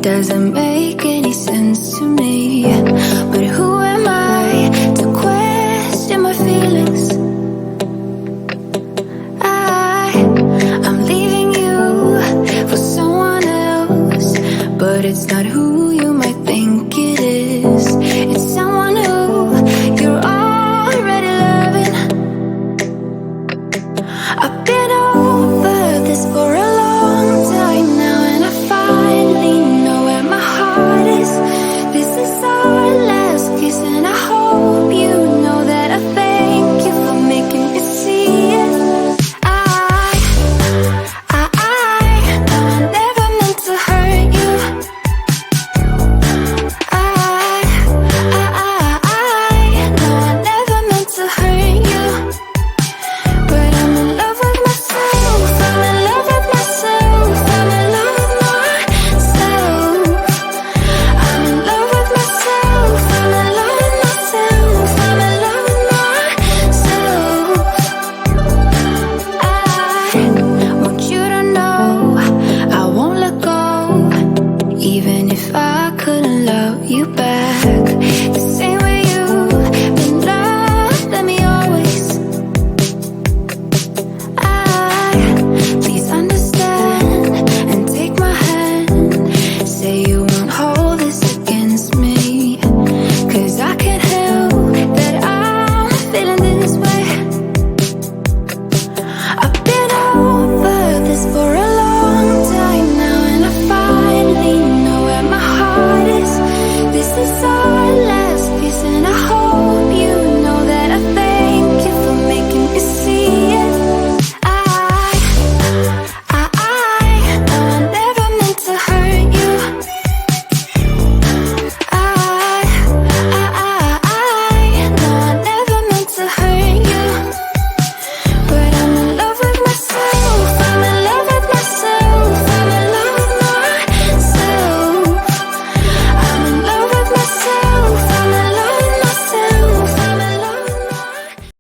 doesn't make any sense to me. But who am I to question my feelings? I'm leaving you for someone else, but it's not who you might think it is. It's someone who you're already loving. I've been over this for a long time now, and I finally know where my heart is. This is our last kiss, and I hope you know that I thank you for making me see it. I never meant to hurt you. No, I never meant to hurt you. But I'm in love with myself. I'm in love with myself. I'm in love with myself. I'm in love with myself. I'm in love with myself. I'm in love with myself. I want you to know I won't let go, even if I couldn't love you back the same